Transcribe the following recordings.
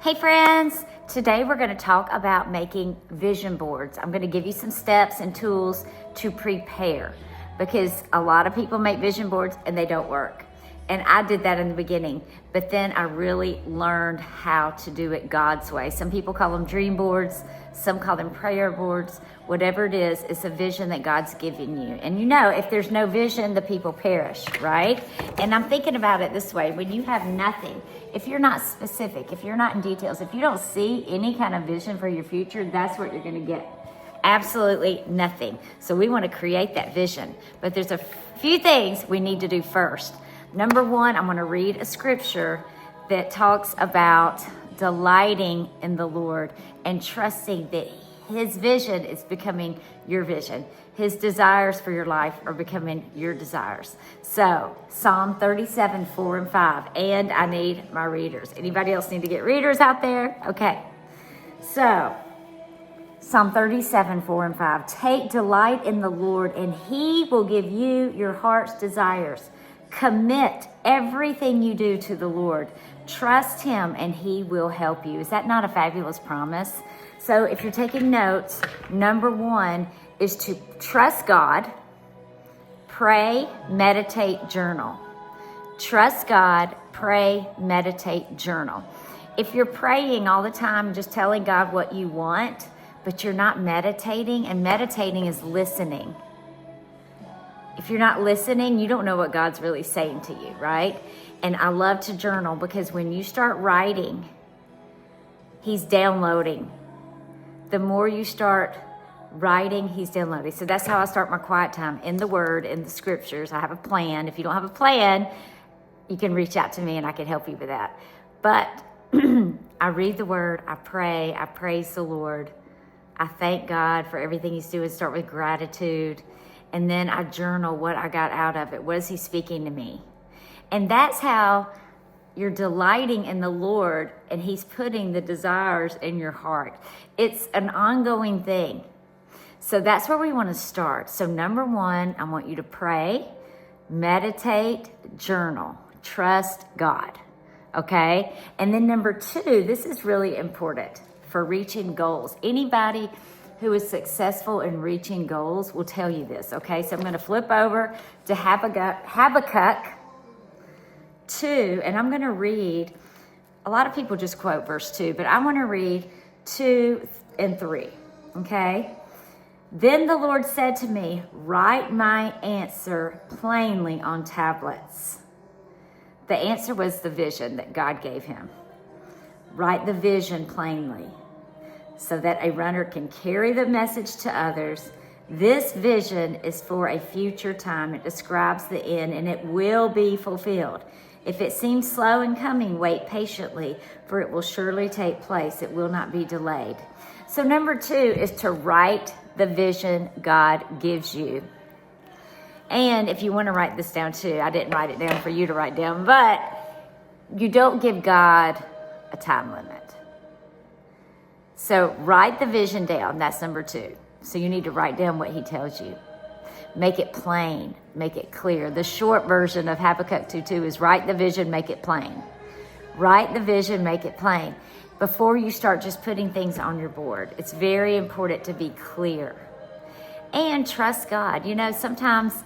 Hey friends, today we're going to talk about making vision boards. I'm going to give you some steps and tools to prepare because a lot of people make vision boards and they don't work. And I did that in the beginning, but then I really learned how to do it God's way. Some people call them dream boards, some call them prayer boards. Whatever it is, it's a vision that God's given you. And you know, if there's no vision, the people perish, right? And I'm thinking about it this way. When you have nothing, if you're not specific, if you're not in details, if you don't see any kind of vision for your future, that's what you're going to get. Absolutely nothing. So we want to create that vision. But there's a few things we need to do first. Number one, I'm going to read a scripture that talks about delighting in the Lord and trusting that His vision is becoming your vision. His desires for your life are becoming your desires. So, Psalm 37, 4 and 5. And I need my readers. Anybody else need to get readers out there? Okay. So, Psalm 37, 4 and 5. Take delight in the Lord, and He will give you your heart's desires. Commit everything you do to the Lord. Trust Him, and He will help you. Is that not a fabulous promise? So if you're taking notes, number one is to trust God, pray, meditate, journal. Trust God, pray, meditate, journal. If you're praying all the time, just telling God what you want, but you're not meditating, and meditating is listening. If you're not listening, you don't know what God's really saying to you, right? And I love to journal because when you start writing, He's downloading. The more you start writing, He's downloading. So that's how I start my quiet time, in the Word, in the Scriptures. I have a plan. If you don't have a plan, you can reach out to me and I can help you with that. But I read the Word, I pray, I praise the Lord. I thank God for everything He's doing. Start with gratitude. And then I journal what I got out of it. What is He speaking to me? And that's how you're delighting in the Lord, and He's putting the desires in your heart. It's an ongoing thing. So that's where we want to start. So number one, I want you to pray, meditate, journal, trust God. Okay? And then number two, this is really important for reaching goals. Anybody who is successful in reaching goals will tell you this, okay? So I'm going to flip over to Habakkuk 2, and I'm going to read, a lot of people just quote verse 2, but I want to read 2 and 3, okay? Then the Lord said to me, write my answer plainly on tablets. The answer was the vision that God gave him. Write the vision plainly, so that a runner can carry the message to others. This vision is for a future time. It describes the end, and it will be fulfilled. If it seems slow in coming, wait patiently, for it will surely take place. It will not be delayed. So number two is to write the vision God gives you. And if you want to write this down too, I didn't write it down for you to write down, but you don't give God a time limit. So write the vision down. That's number two. So you need to write down what He tells you. Make it plain. Make it clear. The short version of Habakkuk 2:2 is write the vision, make it plain. Write the vision, make it plain. Before you start just putting things on your board, it's very important to be clear. And trust God. You know, sometimes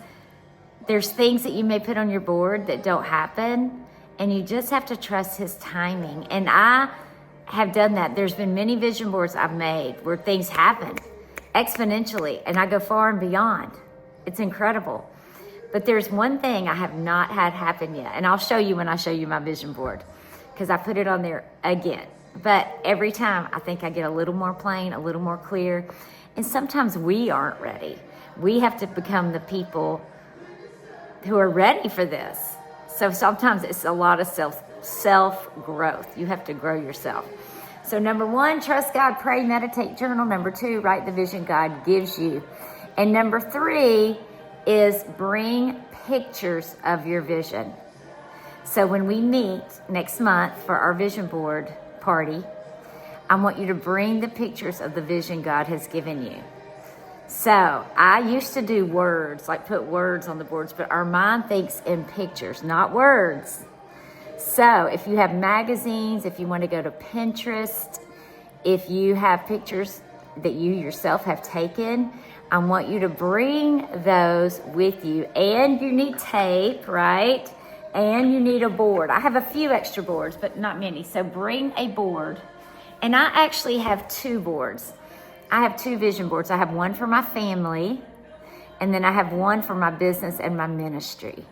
there's things that you may put on your board that don't happen, and you just have to trust His timing. And I have done that. There's been many vision boards I've made where things happen exponentially, and I go far and beyond. It's incredible. But there's one thing I have not had happen yet, and I'll show you when I show you my vision board, because I put it on there again. But every time I think I get a little more plain, a little more clear, and sometimes we aren't ready. We have to become the people who are ready for this. So sometimes it's a lot of self-growth. You have to grow yourself. So number one, trust God, pray, meditate, journal. Number two, write the vision God gives you. And number three is bring pictures of your vision. So when we meet next month for our vision board party, I want you to bring the pictures of the vision God has given you. So I used to do words, like put words on the boards, but our mind thinks in pictures, not words. So if you have magazines, if you want to go to Pinterest, if you have pictures that you yourself have taken, I want you to bring those with you. And you need tape, right? And you need a board. I have a few extra boards, but not many. So bring a board. And I actually have 2 boards. I have 2 vision boards. I have one for my family, and then I have one for my business and my ministry.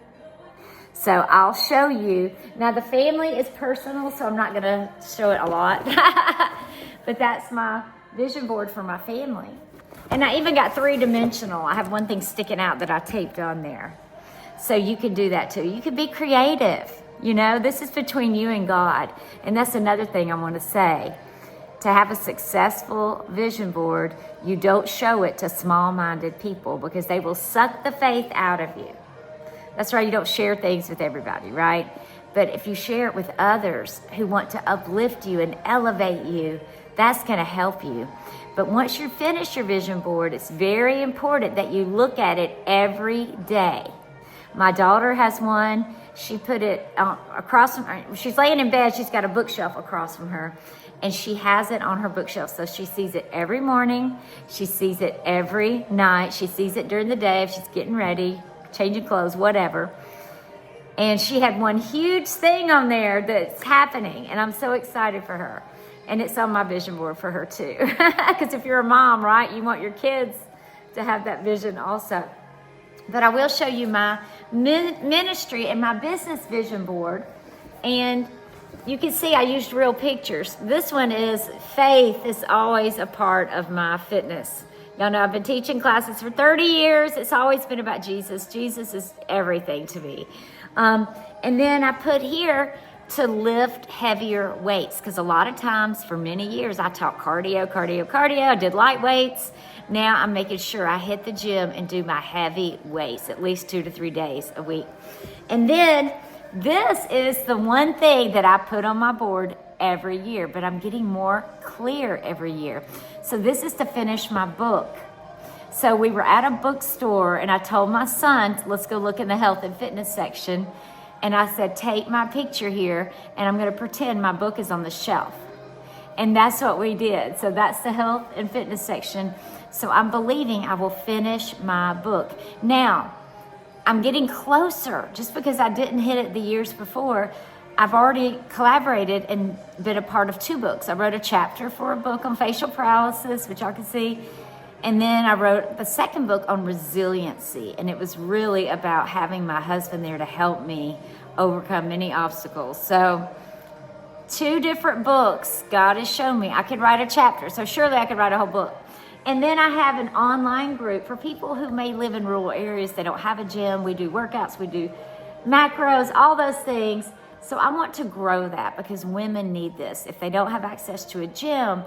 So I'll show you. Now the family is personal, so I'm not gonna show it a lot. But that's my vision board for my family. And I even got 3-dimensional. I have one thing sticking out that I taped on there. So you can do that too. You can be creative. You know, this is between you and God. And that's another thing I want to say. To have a successful vision board, you don't show it to small-minded people because they will suck the faith out of you. That's why you don't share things with everybody, right? But if you share it with others who want to uplift you and elevate you, that's going to help you. But once you finish your vision board, it's very important that you look at it every day. My daughter has one. She put it across from her. She's laying in bed. She's got a bookshelf across from her. And she has it on her bookshelf. So she sees it every morning. She sees it every night. She sees it during the day if she's getting ready, changing clothes, whatever. And she had one huge thing on there that's happening. And I'm so excited for her. And it's on my vision board for her too. Because if you're a mom, right, you want your kids to have that vision also. But I will show you my ministry and my business vision board. And you can see I used real pictures. This one is faith is always a part of my fitness. Y'all know I've been teaching classes for 30 years. It's always been about Jesus. Jesus is everything to me. And then I put here to lift heavier weights, because a lot of times for many years I taught cardio. I did light weights. Now I'm making sure I hit the gym and do my heavy weights at least 2 to 3 days a week. And then this is the one thing that I put on my board every year, but I'm getting more clear every year. So this is to finish my book. So we were at a bookstore and I told my son, let's go look in the health and fitness section. And I said, take my picture here and I'm going to pretend my book is on the shelf. And that's what we did. So that's the health and fitness section. So I'm believing I will finish my book. Now, I'm getting closer. Just because I didn't hit it the years before, I've already collaborated and been a part of 2 books. I wrote a chapter for a book on facial paralysis, which y'all can see. And then I wrote the second book on resiliency. And it was really about having my husband there to help me overcome many obstacles. So 2 different books God has shown me. I could write a chapter. So surely I could write a whole book. And then I have an online group for people who may live in rural areas. They don't have a gym. We do workouts. We do macros, all those things. So I want to grow that because women need this. If they don't have access to a gym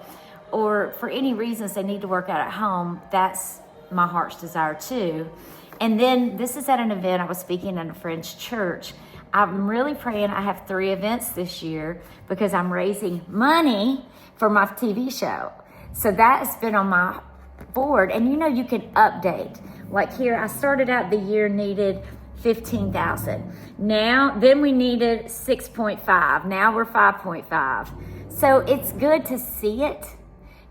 or for any reasons they need to work out at home, that's my heart's desire too. And then this is at an event. I was speaking in a friend's church. I'm really praying I have 3 events this year because I'm raising money for my TV show. So that has been on my board. And you know, you can update. Like here, I started out the year needed 15,000. Then we needed 6.5. Now we're 5.5. So it's good to see it.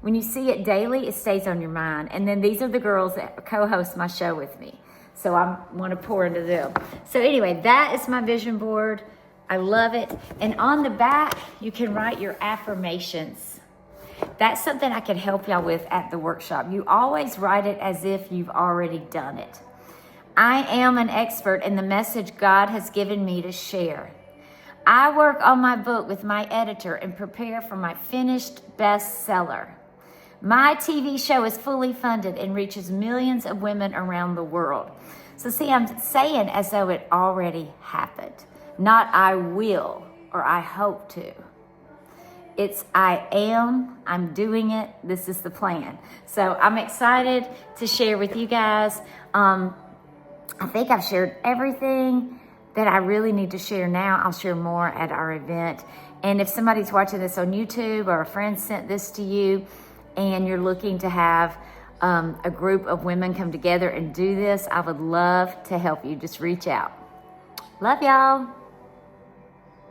When you see it daily, it stays on your mind. And then these are the girls that co-host my show with me. So I want to pour into them. So anyway, that is my vision board. I love it. And on the back, you can write your affirmations. That's something I can help y'all with at the workshop. You always write it as if you've already done it. I am an expert in the message God has given me to share. I work on my book with my editor and prepare for my finished bestseller. My TV show is fully funded and reaches millions of women around the world. So see, I'm saying as though it already happened. Not I will or I hope to. It's I am, I'm doing it, this is the plan. So I'm excited to share with you guys. I think I've shared everything that I really need to share now. I'll share more at our event. And if somebody's watching this on YouTube or a friend sent this to you and you're looking to have a group of women come together and do this, I would love to help you. Just reach out. Love y'all.